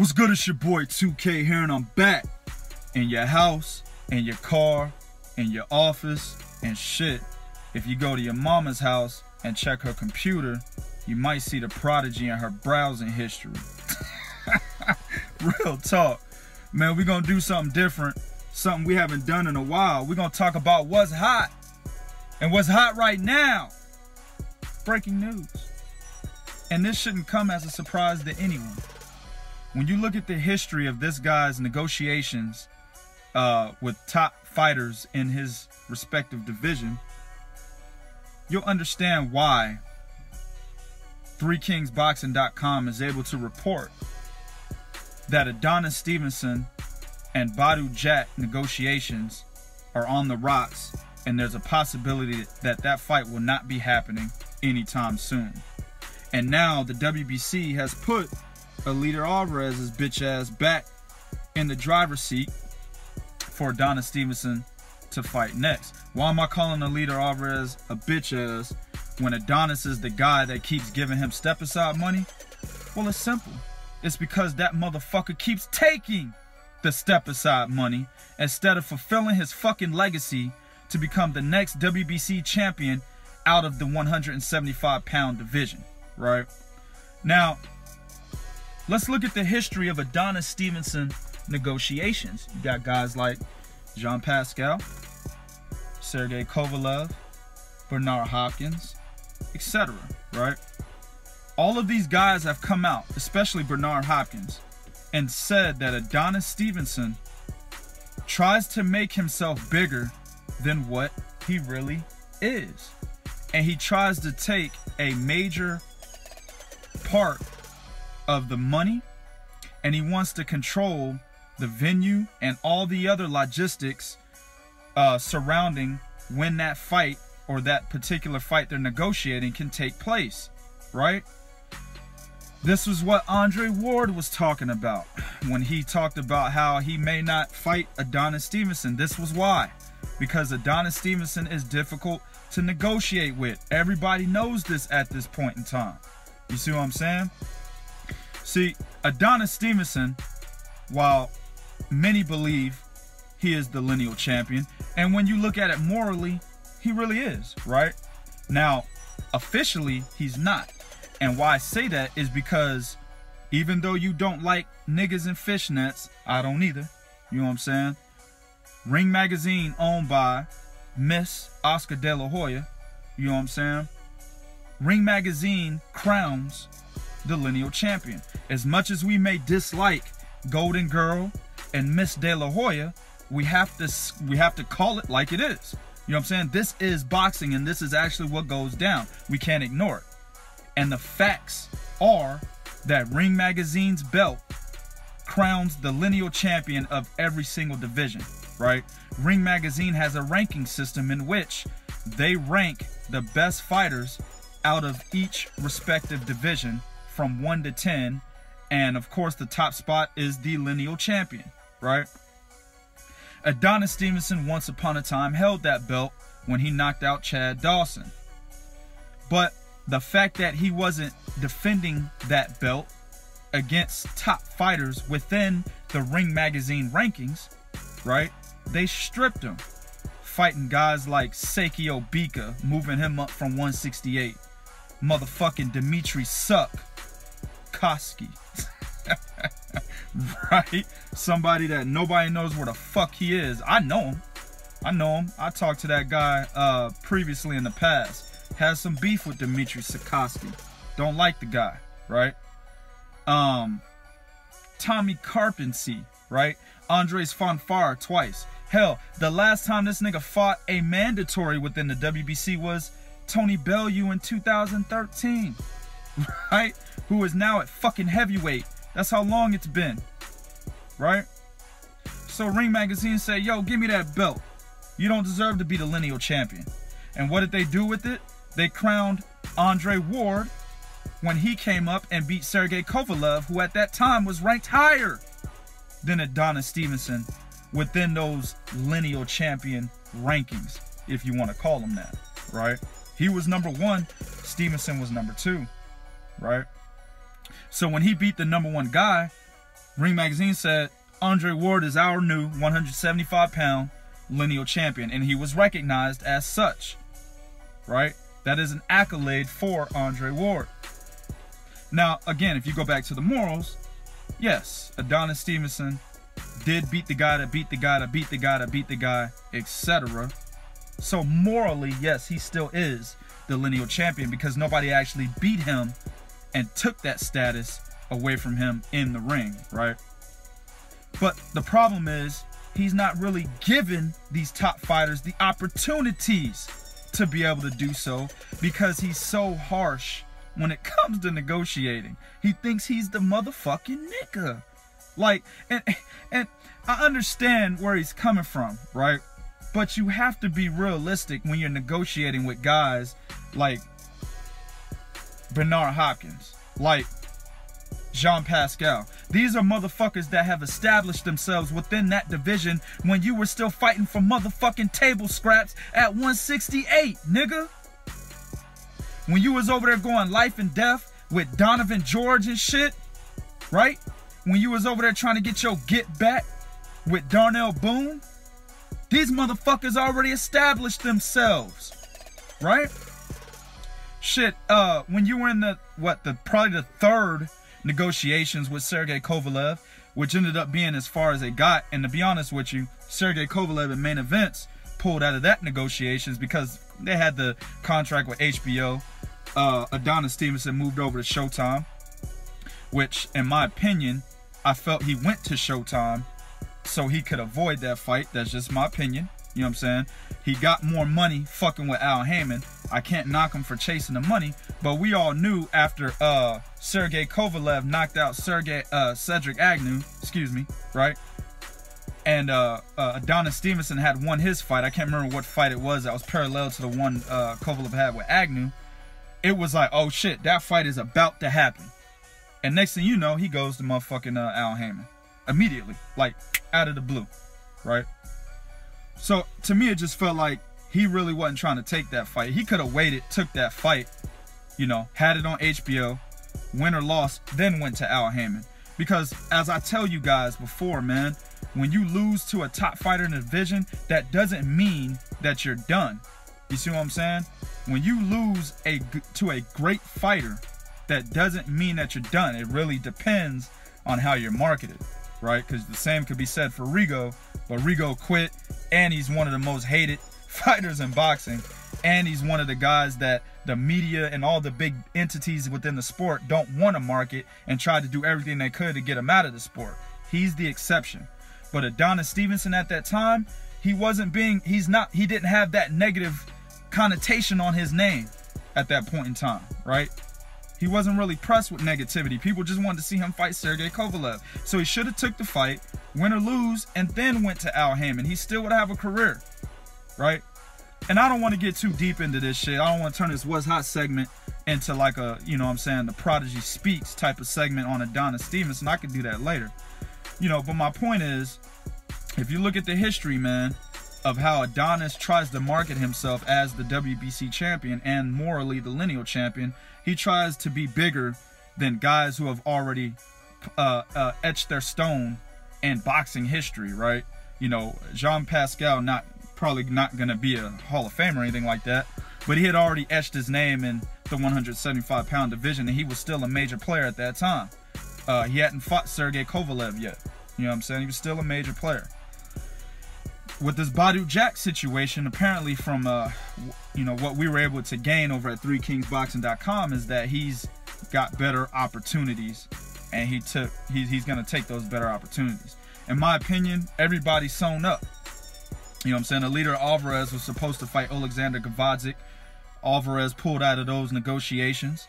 What's good? It's your boy 2K here, and I'm back in your house, in your car, in your office, and shit. If you go to your mama's house and check her computer, you might see the prodigy in her browsing history. Real talk. Man, we're gonna do something different, something we haven't done in a while. We're gonna talk about what's hot, and what's hot right now. Breaking news. And this shouldn't come as a surprise to anyone. When you look at the history of this guy's negotiations with top fighters in his respective division, you'll understand why 3kingsboxing.com is able to report that Adonis Stevenson and Badou Jack negotiations are on the rocks, and there's a possibility that that fight will not be happening anytime soon. And now the WBC has put Eleider Alvarez's bitch ass back in the driver's seat for Adonis Stevenson to fight next. Why am I calling Eleider Alvarez a bitch ass when Adonis is the guy that keeps giving him step aside money? Well, it's simple. It's because that motherfucker keeps taking the step aside money instead of fulfilling his fucking legacy to become the next WBC champion out of the 175-pound division, right? Now, let's look at the history of Adonis Stevenson negotiations. You got guys like Jean Pascal, Sergey Kovalev, Bernard Hopkins, etc., right? All of these guys have come out, especially Bernard Hopkins, and said that Adonis Stevenson tries to make himself bigger than what he really is. And he tries to take a major part of the money, and he wants to control the venue and all the other logistics surrounding when that fight or that particular fight they're negotiating can take place, right? This was what Adrien Ward was talking about when he talked about how he may not fight Adonis Stevenson. This was why. Because Adonis Stevenson is difficult to negotiate with. Everybody knows this at this point in time. You see what I'm saying? See, Adonis Stevenson, while many believe he is the lineal champion, and when you look at it morally, he really is, right? Now, officially, he's not. And why I say that is because even though you don't like niggas and fishnets, I don't either. You know what I'm saying? Ring Magazine, owned by Miss Oscar De La Hoya, you know what I'm saying? Ring Magazine crowns the lineal champion. As much as we may dislike Golden Girl and Miss De La Hoya, we have to call it like it is. You know what I'm saying? This is boxing, and this is actually what goes down. We can't ignore it. And the facts are that Ring Magazine's belt crowns the lineal champion of every single division, right? Ring Magazine has a ranking system in which they rank the best fighters out of each respective division from 1 to 10, and of course the top spot is the lineal champion, right? Adonis Stevenson once upon a time held that belt when he knocked out Chad Dawson, but the fact that he wasn't defending that belt against top fighters within the Ring Magazine rankings, right, they stripped him, fighting guys like Seiki Obika, moving him up from 168, motherfucking Dimitri Suck Koski, right? Somebody that nobody knows where the fuck he is. I know him. I talked to that guy previously in the past. Has some beef with Dimitri Sukoski. Don't like the guy, right? Tommy Carpensy, right? Andres Fonfara twice. Hell, the last time this nigga fought a mandatory within the WBC was Tony Bellew in 2013, right? Who is now at fucking heavyweight. That's how long it's been, right? So Ring Magazine say, yo, give me that belt. You don't deserve to be the lineal champion. And what did they do with it? They crowned Adrien Ward when he came up and beat Sergey Kovalev, who at that time was ranked higher than Adonis Stevenson within those lineal champion rankings, if you want to call them that, right? He was number 1, Stevenson was number 2, right? So when he beat the number 1 guy, Ring Magazine said, Andre Ward is our new 175-pound lineal champion, and he was recognized as such, right? That is an accolade for Andre Ward. Now, again, if you go back to the morals, yes, Adonis Stevenson did beat the guy that beat the guy that beat the guy that beat the guy, etc. So morally, yes, he still is the lineal champion because nobody actually beat him and took that status away from him in the ring, right? But the problem is he's not really given these top fighters the opportunities to be able to do so because he's so harsh when it comes to negotiating. He thinks he's the motherfucking nigga. Like, and I understand where he's coming from, right? But you have to be realistic when you're negotiating with guys like Bernard Hopkins, like Jean Pascal. These are motherfuckers that have established themselves within that division when you were still fighting for motherfucking table scraps at 168, nigga. When you was over there going life and death with Donovan George and shit, right? When you was over there trying to get your get back with Darnell Boone, these motherfuckers already established themselves, right? Shit, when you were in probably the third negotiations with Sergey Kovalev, which ended up being as far as they got, and to be honest with you, Sergey Kovalev in main events pulled out of that negotiations because they had the contract with HBO. Adonis Stevenson moved over to Showtime, which in my opinion, I felt he went to Showtime so he could avoid that fight. That's just my opinion. You know what I'm saying? He got more money fucking with Al Heyman. I can't knock him for chasing the money, but we all knew after Sergey Kovalev knocked out Cedric Agnew, excuse me, right? And Adonis Stevenson had won his fight. I can't remember what fight it was that was parallel to the one Kovalev had with Agnew. It was like, oh shit, that fight is about to happen. And next thing you know, he goes to motherfucking Al Heyman. Immediately, like out of the blue, right? So to me, it just felt like he really wasn't trying to take that fight. He could have waited, took that fight, you know, had it on HBO, win or loss, then went to Al Heyman. Because as I tell you guys before, man, when you lose to a top fighter in the division, that doesn't mean that you're done. You see what I'm saying? When you lose to a great fighter, that doesn't mean that you're done. It really depends on how you're marketed, right? Because the same could be said for Rigo, but Rigo quit, and he's one of the most hated fighters in boxing, and he's one of the guys that the media and all the big entities within the sport don't want to market and try to do everything they could to get him out of the sport. He's the exception. But Adonis Stevenson at that time, he didn't have that negative connotation on his name at that point in time, right? He wasn't really pressed with negativity. People just wanted to see him fight Sergey Kovalev. So he should have took the fight, win or lose, and then went to Al Heyman. He still would have a career, right? And I don't want to get too deep into this shit. I don't want to turn this What's Hot segment into like a, you know what I'm saying, the Prodigy Speaks type of segment on Adonis Stevenson. I could do that later. You know, but my point is, if you look at the history, man, of how Adonis tries to market himself as the WBC champion and morally the lineal champion, he tries to be bigger than guys who have already etched their stone in boxing history, right? You know, Jean Pascal, probably not going to be a Hall of Fame or anything like that, but he had already etched his name in the 175-pound division, and he was still a major player at that time. He hadn't fought Sergey Kovalev yet. You know what I'm saying? He was still a major player. With this Badou Jack situation, apparently from you know, what we were able to gain over at 3kingsboxing.com is that he's got better opportunities, and he's going to take those better opportunities. In my opinion, everybody's sewn up. You know what I'm saying? Eleider Alvarez was supposed to fight Alexander Gvozdyk. Alvarez pulled out of those negotiations.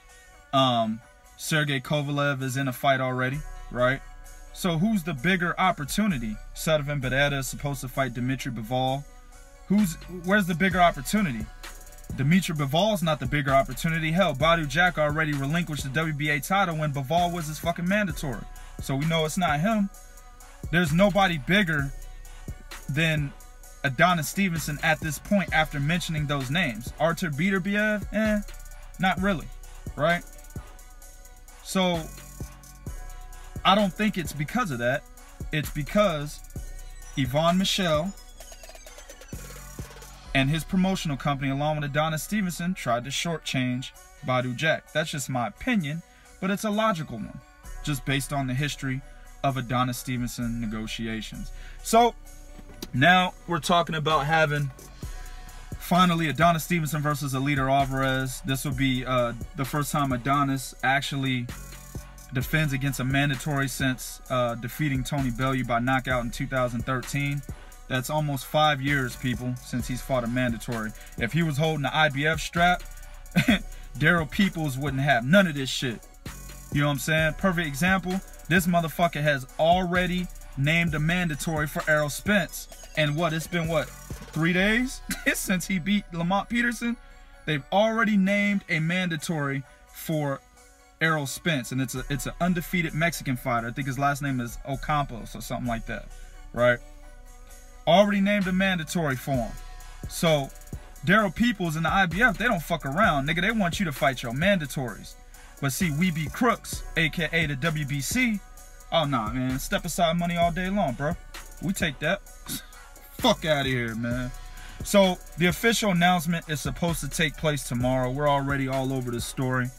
Sergey Kovalev is in a fight already, right? So who's the bigger opportunity? Sullivan Beretta is supposed to fight Dimitri Bivol. Where's the bigger opportunity? Dimitri Bivol's not the bigger opportunity. Hell, Badou Jack already relinquished the WBA title when Bivol was his fucking mandatory. So we know it's not him. There's nobody bigger than Adonis Stevenson at this point after mentioning those names. Artur Beterbiev? Not really, right? So I don't think it's because of that. It's because Yvon Michel and his promotional company, along with Adonis Stevenson, tried to shortchange Badou Jack. That's just my opinion, but it's a logical one, just based on the history of Adonis Stevenson negotiations. So now we're talking about having finally Adonis Stevenson versus Eleider Alvarez. This will be the first time Adonis actually defends against a mandatory since defeating Tony Bellew by knockout in 2013. That's almost 5 years, people, since he's fought a mandatory. If he was holding the IBF strap, Daryl Peoples wouldn't have none of this shit. You know what I'm saying? Perfect example. This motherfucker has already named a mandatory for Errol Spence. And what, it's been what, 3 days since he beat Lamont Peterson? They've already named a mandatory for Errol Spence, and it's an undefeated Mexican fighter. I think his last name is Ocampos or something like that, right? Already named a mandatory for him. So Daryl Peoples and the IBF, they don't fuck around, nigga. They want you to fight your mandatories. But see, we be crooks, aka the WBC. Oh nah, man, step aside money all day long, bro. We take that. Fuck out of here, man. So the official announcement is supposed to take place tomorrow. We're already all over this story.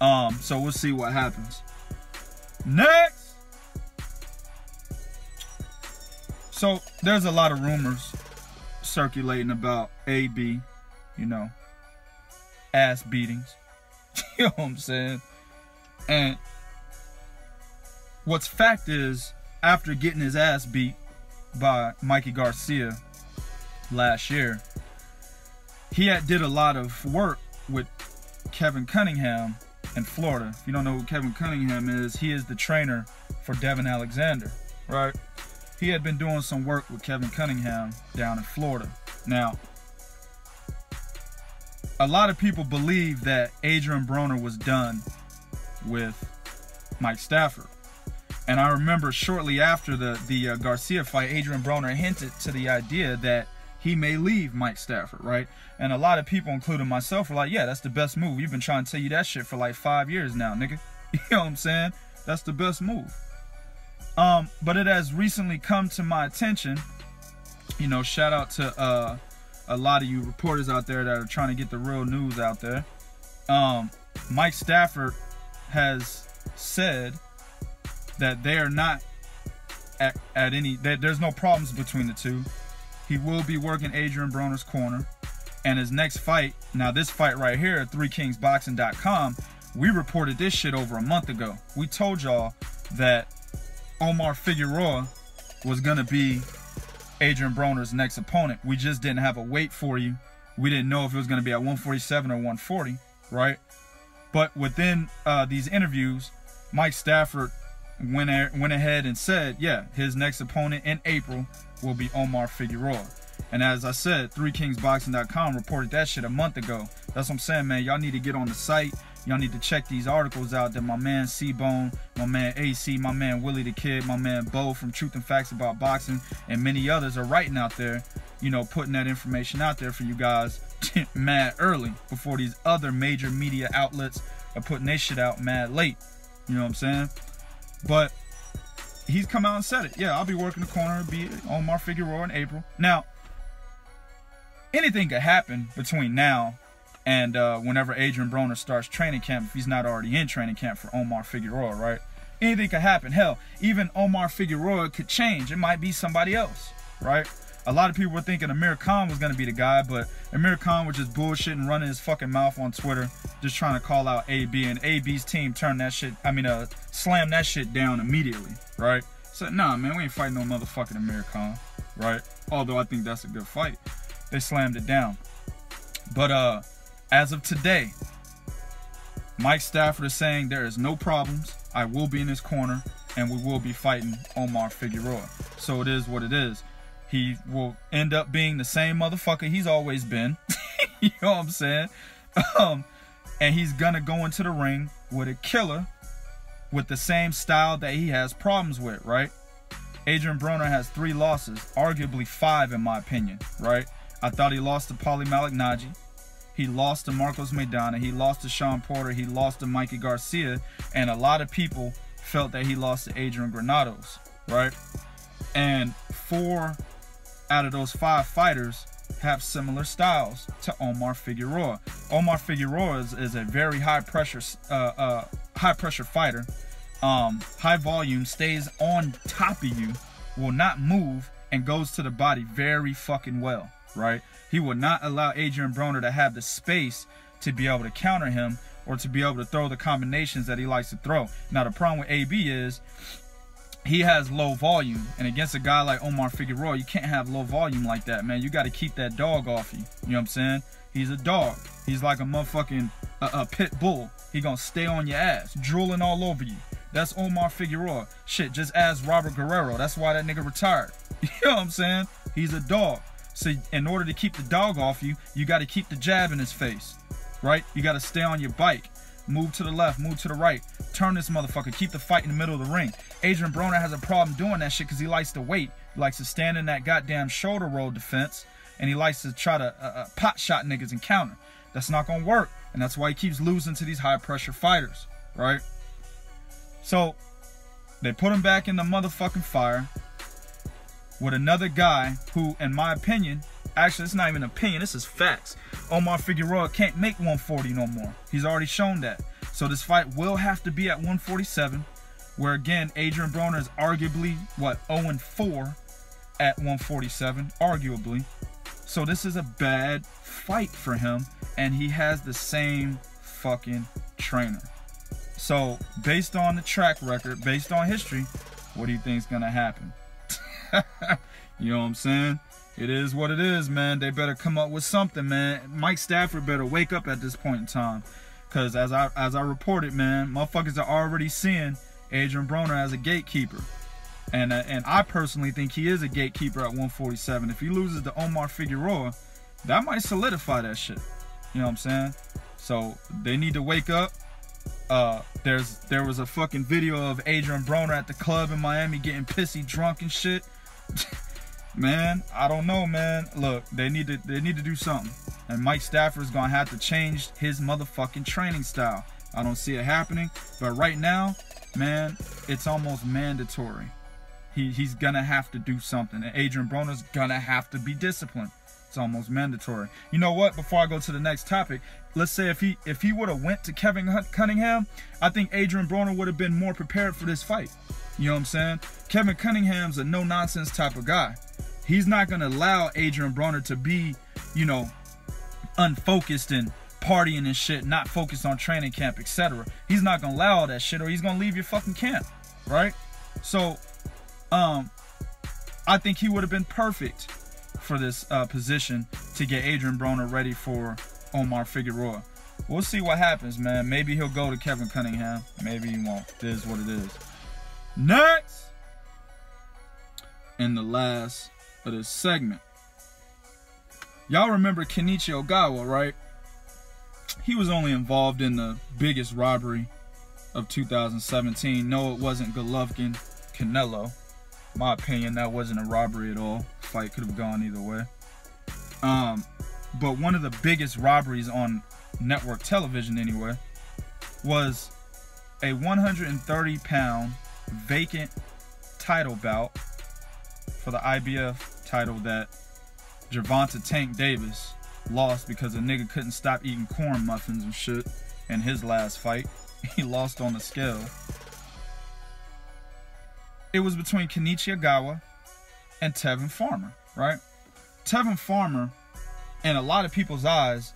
So we'll see what happens. Next. So there's a lot of rumors circulating about AB, you know, ass beatings. You know what I'm saying? And what's fact is, after getting his ass beat by Mikey Garcia last year, he did a lot of work with Kevin Cunningham in Florida. If you don't know who Kevin Cunningham is, he is the trainer for Devon Alexander, right? He had been doing some work with Kevin Cunningham down in Florida. Now, a lot of people believe that Adrien Broner was done with Mike Stafford. And I remember shortly after the Garcia fight, Adrien Broner hinted to the idea that he may leave Mike Stafford, right? And a lot of people, including myself, were like, yeah, that's the best move. We've been trying to tell you that shit for like 5 years now, nigga. You know what I'm saying? That's the best move. But it has recently come to my attention, you know, shout out to a lot of you reporters out there that are trying to get the real news out there. Mike Stafford has said that they are not at any, there's no problems between the two. He will be working Adrien Broner's corner. And his next fight, now this fight right here at 3kingsboxing.com, we reported this shit over a month ago. We told y'all that Omar Figueroa was going to be Adrien Broner's next opponent. We just didn't have a weight for you. We didn't know if it was going to be at 147 or 140, right? But within these interviews, Mike Stafford went ahead and said, yeah, his next opponent in April will be Omar Figueroa. And as I said, 3kingsboxing.com reported that shit a month ago. That's what I'm saying, man. Y'all need to get on the site. Y'all need to check these articles out that my man C-Bone, my man AC, my man Willie the Kid, my man Bo from Truth and Facts About Boxing, and many others are writing out there, you know, putting that information out there for you guys mad early before these other major media outlets are putting their shit out mad late. You know what I'm saying? But he's come out and said it. Yeah, I'll be working the corner, be Omar Figueroa in April. Now, anything could happen between now and whenever Adrien Broner starts training camp, if he's not already in training camp for Omar Figueroa, right? Anything could happen. Hell, even Omar Figueroa could change. It might be somebody else, right? A lot of people were thinking Amir Khan was going to be the guy, but Amir Khan was just bullshitting, running his fucking mouth on Twitter, just trying to call out AB, and AB's team turned that shit, slammed that shit down immediately, right? So, nah, man, we ain't fighting no motherfucking Amir Khan, right? Although I think that's a good fight. They slammed it down. But, as of today, Mike Stafford is saying there is no problems. I will be in his corner, and we will be fighting Omar Figueroa. So it is what it is. He will end up being the same motherfucker he's always been. You know what I'm saying? And he's gonna go into the ring with a killer with the same style that he has problems with, right? Adrien Broner has 3 losses, arguably 5 in my opinion, right? I thought he lost to Paulie Malignaggi. He lost to Marcos Maidana. He lost to Sean Porter. He lost to Mikey Garcia. And a lot of people felt that he lost to Adrien Granados, right? And 4 out of those 5 fighters have similar styles to Omar Figueroa. Omar Figueroa is a very high pressure fighter. High volume, stays on top of you, will not move, and goes to the body very fucking well, right? He will not allow Adrien Broner to have the space to be able to counter him or to be able to throw the combinations that he likes to throw. Now, the problem with AB is he has low volume, and against a guy like Omar Figueroa, you can't have low volume like that, man. You got to keep that dog off you. You know what I'm saying? He's a dog. He's like a motherfucking pit bull. He gonna stay on your ass, drooling all over you. That's Omar Figueroa. Shit, just ask Robert Guerrero. That's why that nigga retired. You know what I'm saying? He's a dog. So in order to keep the dog off you, you got to keep the jab in his face, right? You got to stay on your bike. Move to the left, move to the right. Turn this motherfucker. Keep the fight in the middle of the ring. Adrien Broner has a problem doing that shit because he likes to wait. He likes to stand in that goddamn shoulder roll defense, and he likes to try to pot shot niggas and counter. That's not going to work, and that's why he keeps losing to these high-pressure fighters, right? So they put him back in the motherfucking fire with another guy who, in my opinion, actually, it's not even opinion, this is facts. Omar Figueroa can't make 140 no more. He's already shown that. So this fight will have to be at 147, where again, Adrien Broner is arguably, what, 0-4 at 147, arguably. So this is a bad fight for him, and he has the same fucking trainer. So based on the track record, based on history, what do you think is gonna happen? You know what I'm saying? It is what it is, man. They better come up with something, man. Mike Stafford better wake up at this point in time, because as I reported, man, motherfuckers are already seeing Adrien Broner as a gatekeeper, and I personally think he is a gatekeeper at 147. If he loses to Omar Figueroa, that might solidify that shit. You know what I'm saying? So they need to wake up. There was a fucking video of Adrien Broner at the club in Miami getting pissy drunk and shit. Man, I don't know, man. Look, they need to do something, and Mike Stafford's gonna have to change his motherfucking training style. I don't see it happening, but right now, man, it's almost mandatory. He's gonna have to do something, and Adrien Broner's gonna have to be disciplined. It's almost mandatory. You know what? Before I go to the next topic, let's say if he would have went to Kevin Cunningham, I think Adrien Broner would have been more prepared for this fight. You know what I'm saying? Kevin Cunningham's a no-nonsense type of guy. He's not going to allow Adrien Broner to be, you know, unfocused and partying and shit, not focused on training camp, etc. He's not going to allow all that shit, or he's going to leave your fucking camp, right? So, I think he would have been perfect for this position to get Adrien Broner ready for Omar Figueroa. We'll see what happens, man. Maybe he'll go to Kevin Cunningham. Maybe he won't. It is what it is. Next, in the last of this segment, y'all remember Kenichi Ogawa, right? He was only involved in the biggest robbery of 2017. No, it wasn't Golovkin Canelo. My opinion, that wasn't a robbery at all. Fight could have gone either way. But one of the biggest robberies on network television anyway was a 130-pound vacant title bout for the IBF title that Gervonta Tank Davis lost because a nigga couldn't stop eating corn muffins and shit in his last fight. He lost on the scale. It was between Kenichi Ogawa and Tevin Farmer, right? Tevin Farmer, in a lot of people's eyes,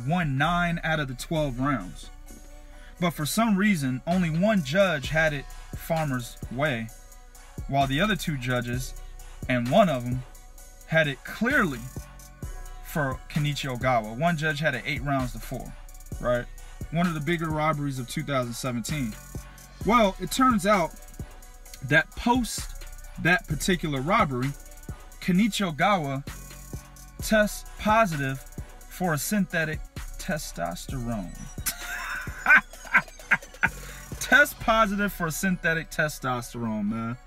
won 9 out of the 12 rounds. But for some reason, only one judge had it Farmer's way, while the other 2 judges, and one of them, had it clearly for Kenichi Ogawa. One judge had it 8 rounds to 4, right? One of the bigger robberies of 2017. Well, it turns out that post that particular robbery, Kenichi Ogawa tests positive for a synthetic testosterone. Test positive for synthetic testosterone, man.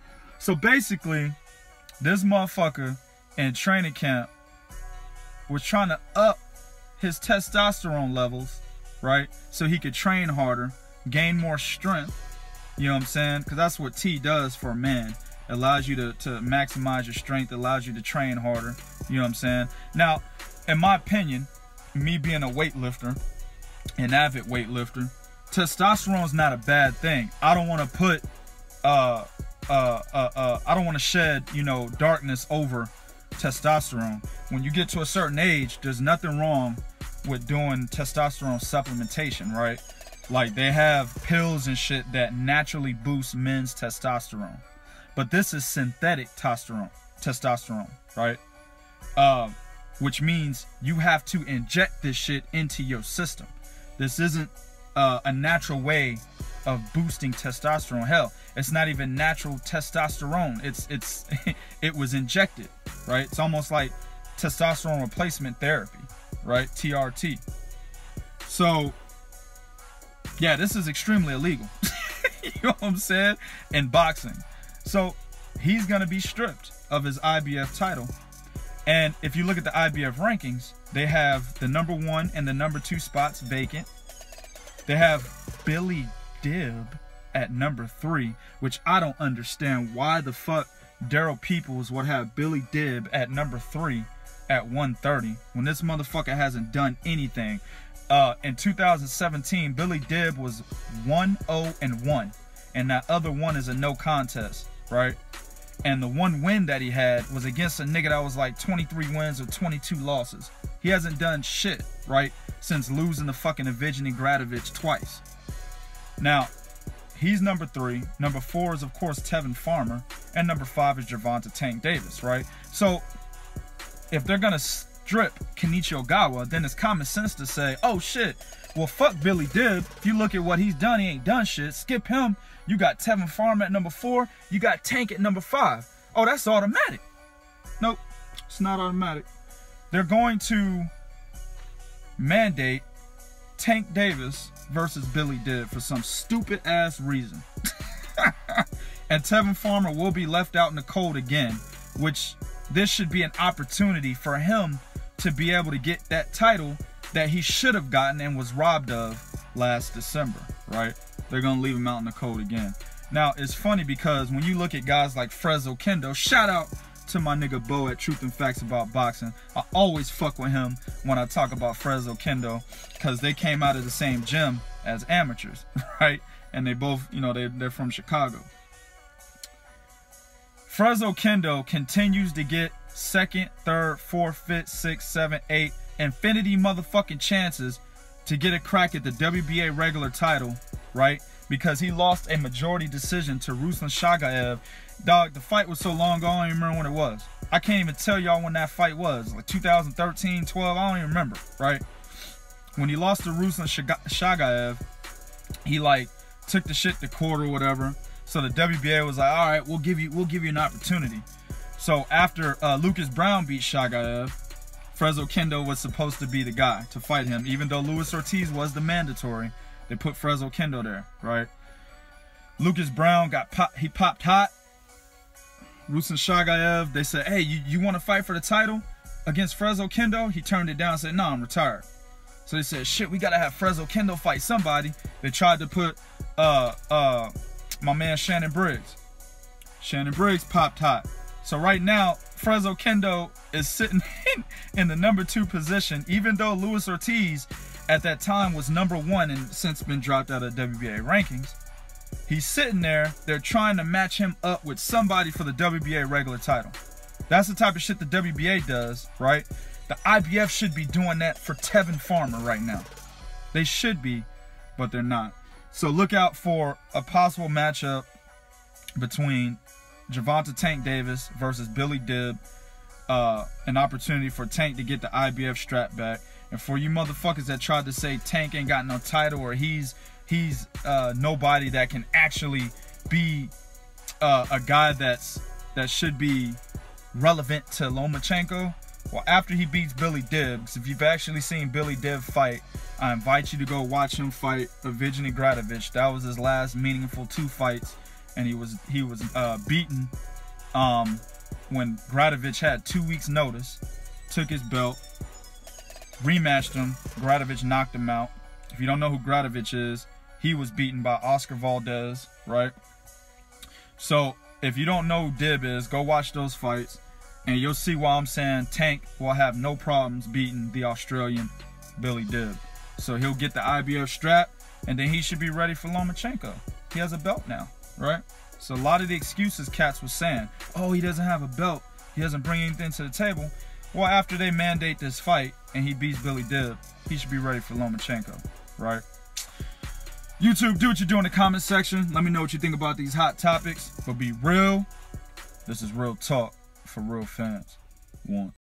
So basically, this motherfucker in training camp was trying to up his testosterone levels, right? So he could train harder, gain more strength, You know what I'm saying? Because that's what T does for a man. It allows you to maximize your strength. It allows you to train harder. You know what I'm saying? Now, in my opinion, me being a weightlifter, an avid weightlifter, testosterone is not a bad thing. I don't want to put, I don't want to shed, you know, darkness over testosterone. When you get to a certain age, there's nothing wrong with doing testosterone supplementation, right? Like, they have pills and shit that naturally boost men's testosterone. But this is synthetic testosterone, right? Which means you have to inject this shit into your system. This isn't a natural way of boosting testosterone. Hell, it's not even natural testosterone. It was injected, right? It's almost like testosterone replacement therapy, right? TRT. So, yeah, this is extremely illegal. You know what I'm saying? In boxing. So, he's going to be stripped of his IBF title. And if you look at the IBF rankings, they have the #1 and the #2 spots vacant. They have Billy Dib at #3, which I don't understand why the fuck Daryl Peoples would have Billy Dib at #3 at 130 when this motherfucker hasn't done anything. In 2017, Billy Dib was 1-0-1, and that other one is a no contest, right? And the one win that he had was against a nigga that was like 23 wins or 22 losses. He hasn't done shit, right, since losing the fucking Adrien Broner twice. Now, he's #3. #4 is, of course, Tevin Farmer. And #5 is Gervonta Tank Davis, right? So, if they're going to strip Kenichi Ogawa, then it's common sense to say, oh shit, well fuck Billy Dib. If you look at what he's done, he ain't done shit. Skip him. You got Tevin Farmer at #4. You got Tank at #5. Oh, that's automatic. Nope, it's not automatic. They're going to mandate Tank Davis versus Billy Dib for some stupid ass reason. And Tevin Farmer will be left out in the cold again, which this should be an opportunity for him to be able to get that title that he should have gotten and was robbed of last December, right? They're going to leave him out in the cold again. Now, it's funny because when you look at guys like Fresno Kendo, shout out to my nigga Bo at Truth and Facts About Boxing. I always fuck with him when I talk about Fresno Kendo because they came out of the same gym as amateurs, right? And they both, you know, they're from Chicago. Fresno Kendo continues to get 2nd, 3rd, 4th, 5th, 6th, 7th, 8th, infinity motherfucking chances to get a crack at the WBA regular title, right? Because he lost a majority decision to Ruslan Shagaev. Dog, the fight was so long ago, I don't even remember when it was. I can't even tell y'all when that fight was. Like 2013, 12, I don't even remember, right? When he lost to Ruslan Shagaev, he like took the shit to court or whatever. So the WBA was like, all right, we'll give you an opportunity. So after Lucas Brown beat Shagaev, Fresno Kendo was supposed to be the guy to fight him. Even though Luis Ortiz was the mandatory, they put Fresno Kendo there, right? Lucas Brown he popped hot. Ruslan Shagaev, they said, hey, you want to fight for the title against Fresno Kendo? He turned it down and said, no, I'm retired. So they said, shit, we got to have Fresno Kendo fight somebody. They tried to put my man Shannon Briggs. Shannon Briggs popped hot. So right now, Fresno Kendo is sitting in the #2 position, even though Luis Ortiz at that time was #1 and since been dropped out of WBA rankings. He's sitting there. They're trying to match him up with somebody for the WBA regular title. That's the type of shit the WBA does, right? The IBF should be doing that for Tevin Farmer right now. They should be, but they're not. So look out for a possible matchup between Gervonta Tank Davis versus Billy Dib. An opportunity for Tank to get the IBF strap back. And for you motherfuckers that tried to say Tank ain't got no title or he's nobody that can actually be a guy that should be relevant to Lomachenko. Well, after he beats Billy Dib, because if you've actually seen Billy Dib fight, I invite you to go watch him fight Adrien Broner. That was his last meaningful 2 fights, and he was beaten when Broner had 2 weeks notice, took his belt, rematched him. Broner knocked him out. If you don't know who Broner is, he was beaten by Oscar Valdez, right? So if you don't know who Dib is, go watch those fights, and you'll see why I'm saying Tank will have no problems beating the Australian Billy Dib. So he'll get the IBF strap, and then he should be ready for Lomachenko. He has a belt now, right? So a lot of the excuses cats was saying, oh, he doesn't have a belt, he doesn't bring anything to the table. Well, after they mandate this fight and he beats Billy Dib, he should be ready for Lomachenko, right? YouTube, do what you do in the comment section. Let me know what you think about these hot topics. But be real. This is real talk for real fans. One.